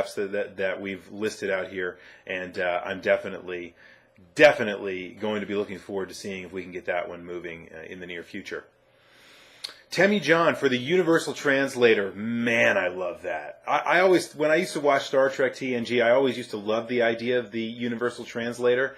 apps that we've listed out here, and I'm definitely going to be looking forward to seeing if we can get that one moving in the near future. Temmie John for the Universal Translator. Man, I love that. I always, when I used to watch Star Trek TNG, I always used to love the idea of the Universal Translator.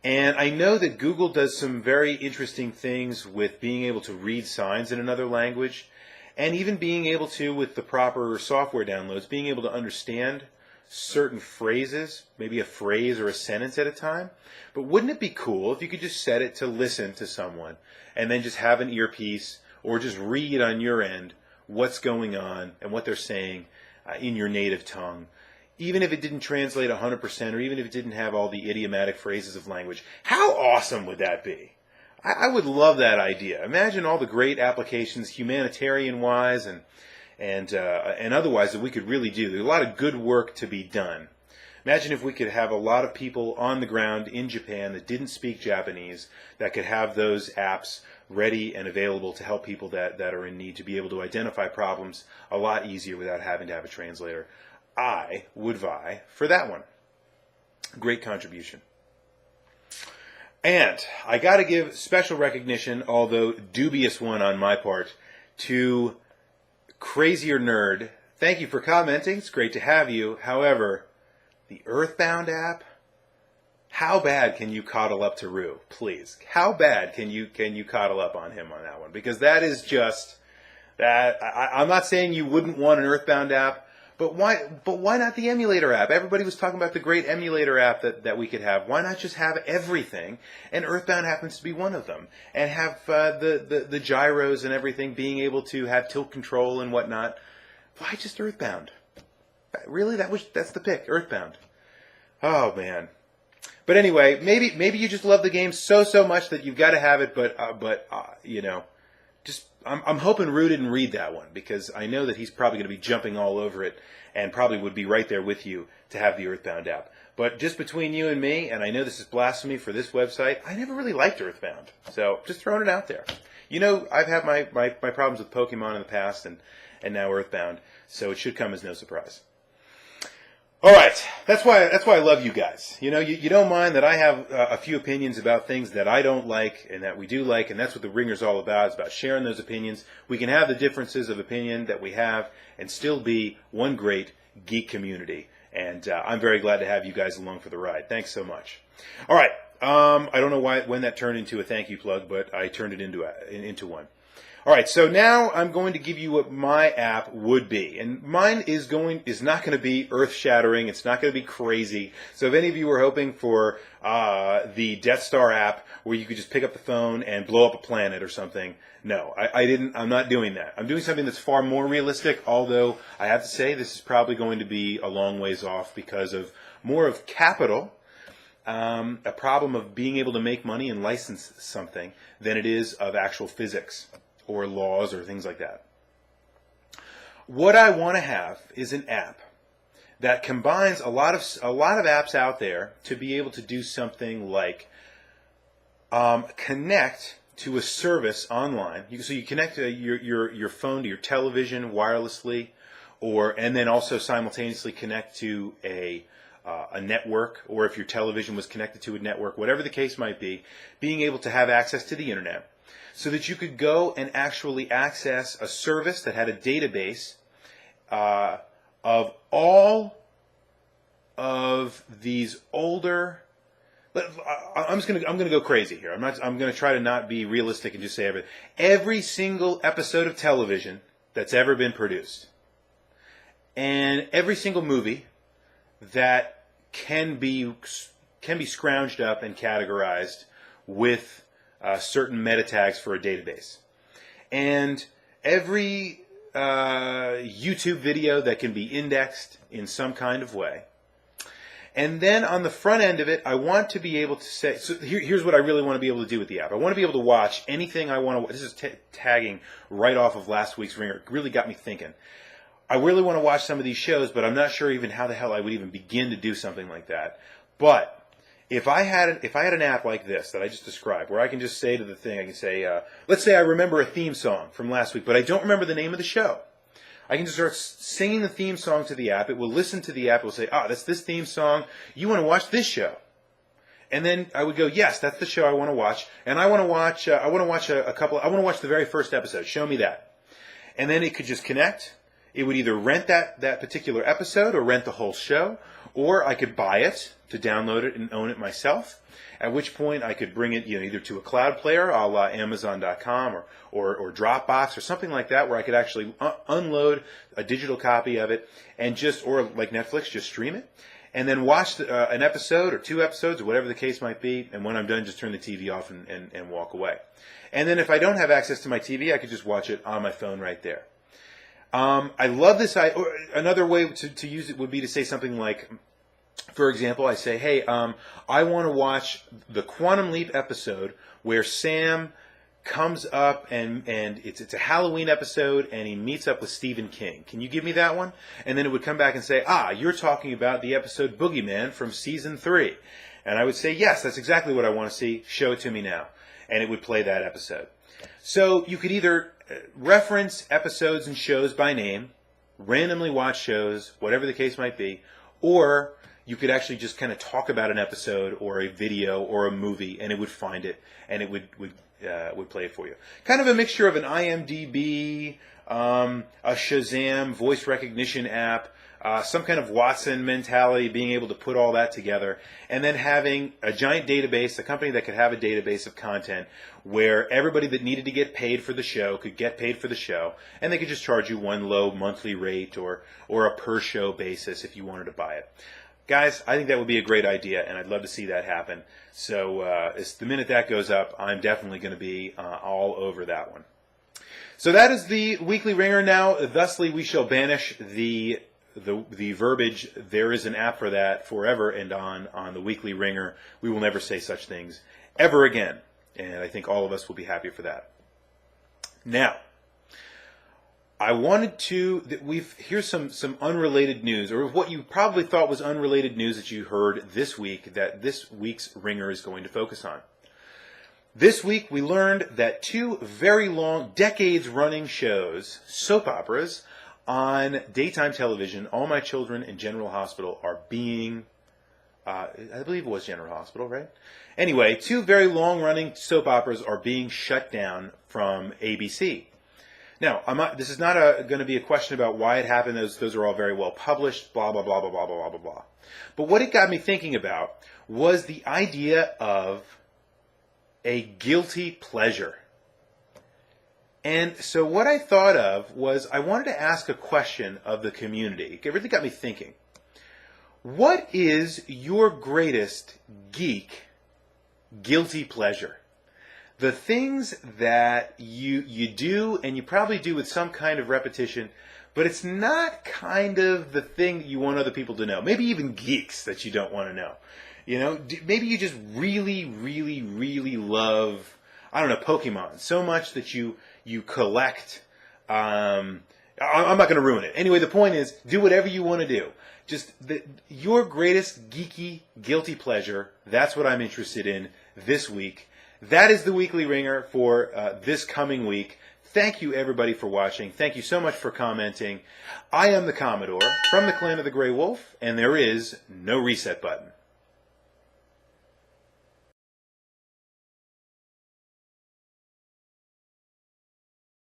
And I know that Google does some very interesting things with being able to read signs in another language, and even being able to, with the proper software downloads, being able to understand certain phrases, maybe a phrase or a sentence at a time. But wouldn't it be cool if you could just set it to listen to someone and then just have an earpiece or just read on your end what's going on and what they're saying in your native tongue, even if it didn't translate 100% or even if it didn't have all the idiomatic phrases of language? How awesome would that be? I would love that idea. Imagine all the great applications, humanitarian-wise and otherwise, that we could really do. There's a lot of good work to be done. Imagine if we could have a lot of people on the ground in Japan that didn't speak Japanese that could have those apps ready and available to help people that are in need, to be able to identify problems a lot easier without having to have a translator. I would vie for that one. Great contribution. And I got to give special recognition, although dubious one on my part, to Crazier Nerd. Thank you for commenting. It's great to have you. However, the Earthbound app, how bad can you coddle up to Rue? Please, how bad can you coddle up on him on that one? Because that is just that. I'm not saying you wouldn't want an Earthbound app, but why not the emulator app? Everybody was talking about the great emulator app that we could have. Why not just have everything? And Earthbound happens to be one of them. And have the gyros and everything, being able to have tilt control and whatnot. Why just Earthbound? Really, that's the pick, Earthbound. Oh man. But anyway, maybe you just love the game so much that you've got to have it. But you know, just I'm hoping Rue didn't read that one, because I know that he's probably going to be jumping all over it and probably would be right there with you to have the Earthbound app. But just between you and me, and I know this is blasphemy for this website, I never really liked Earthbound. So just throwing it out there. You know, I've had my problems with Pokemon in the past, and now Earthbound, so it should come as no surprise. All right, that's why I love you guys. You know, you don't mind that I have a few opinions about things that I don't like and that we do like, and that's what the Ringer's all about. It's about sharing those opinions. We can have the differences of opinion that we have and still be one great geek community. And I'm very glad to have you guys along for the ride. Thanks so much. All right, I don't know when that turned into a thank you plug, but I turned it into one. All right, so now I'm going to give you what my app would be. And mine is not going to be earth-shattering. It's not going to be crazy. So if any of you were hoping for the Death Star app where you could just pick up the phone and blow up a planet or something, no, I'm not doing that. I'm doing something that's far more realistic, although I have to say this is probably going to be a long ways off because of more of capital, a problem of being able to make money and license something, than it is of actual physics or laws or things like that. What I want to have is an app that combines a lot of apps out there to be able to do something like connect to a service online. So you connect your phone to your television wirelessly, and then also simultaneously connect to a network, or if your television was connected to a network, whatever the case might be, being able to have access to the internet, so that you could go and actually access a service that had a database of all of these older. I'm gonna go crazy here. I'm gonna try to not be realistic and just say everything. Every single episode of television that's ever been produced, and every single movie that can be scrounged up and categorized with certain meta tags for a database, and every YouTube video that can be indexed in some kind of way. And then on the front end of it, I want to be able to say, so here's what I really want to be able to do with the app. I want to be able to watch anything I want to watch. This is tagging right off of last week's Wringer. It really got me thinking. I really want to watch some of these shows, but I'm not sure even how the hell I would even begin to do something like that. But if I had an app like this that I just described, where I can just say to the thing, I can say, let's say I remember a theme song from last week, but I don't remember the name of the show. I can just start singing the theme song to the app. It will listen to the app. It will say, that's this theme song. You want to watch this show. And then I would go, yes, that's the show I want to watch. And I want to watch, I want to watch the very first episode. Show me that. And then it could just connect. It would either rent that particular episode or rent the whole show, or I could buy it to download it and own it myself, at which point I could bring it either to a cloud player a la Amazon.com or Dropbox or something like that, where I could actually unload a digital copy of it and or like Netflix, just stream it, and then watch an episode or 2 episodes or whatever the case might be, and when I'm done, just turn the TV off and walk away. And then if I don't have access to my TV, I could just watch it on my phone right there. I love this. Another way to use it would be to say something like, for example, I say, hey, I want to watch the Quantum Leap episode where Sam comes up and it's a Halloween episode and he meets up with Stephen King. Can you give me that one? And then it would come back and say, you're talking about the episode Boogeyman from season 3. And I would say, yes, that's exactly what I want to see. Show it to me now. And it would play that episode. So you could either reference episodes and shows by name, randomly watch shows, whatever the case might be, or you could actually just kind of talk about an episode or a video or a movie, and it would find it and it would play it for you. Kind of a mixture of an IMDb, a Shazam voice recognition app, some kind of Watson mentality, being able to put all that together, and then having a giant database, a company that could have a database of content where everybody that needed to get paid for the show could get paid for the show, and they could just charge you one low monthly rate or a per show basis if you wanted to buy it. Guys, I think that would be a great idea, and I'd love to see that happen. So the minute that goes up, I'm definitely going to be all over that one. So that is the Weekly Ringer now. Thusly, we shall banish the verbiage, there is an app for that, forever and on the Weekly Ringer. We will never say such things ever again. And I think all of us will be happy for that. Now, I wanted to, here's some unrelated news, or what you probably thought was unrelated news that you heard this week, that this week's Ringer is going to focus on. This week we learned that 2 very long, decades-running shows, soap operas, on daytime television, All My Children and General Hospital, are being, I believe it was General Hospital, right? Anyway, 2 very long-running soap operas are being shut down from ABC. Now, this is not going to be a question about why it happened. Those are all very well published, blah, blah, blah, blah, blah, blah, blah, blah. But what it got me thinking about was the idea of a guilty pleasure. And so what I thought of was I wanted to ask a question of the community. It really got me thinking. What is your greatest geek guilty pleasure? The things that you do, and you probably do with some kind of repetition, but it's not kind of the thing that you want other people to know. Maybe even geeks that you don't want to know. Maybe you just really, really, really love, I don't know, Pokemon so much that you collect. I'm not going to ruin it. Anyway, the point is, do whatever you want to do. Just your greatest geeky guilty pleasure. That's what I'm interested in this week. That is the Weekly Ringer for this coming week. Thank you, everybody, for watching. Thank you so much for commenting. I am the Commodore from the Clan of the Grey Wolf, and there is no reset button.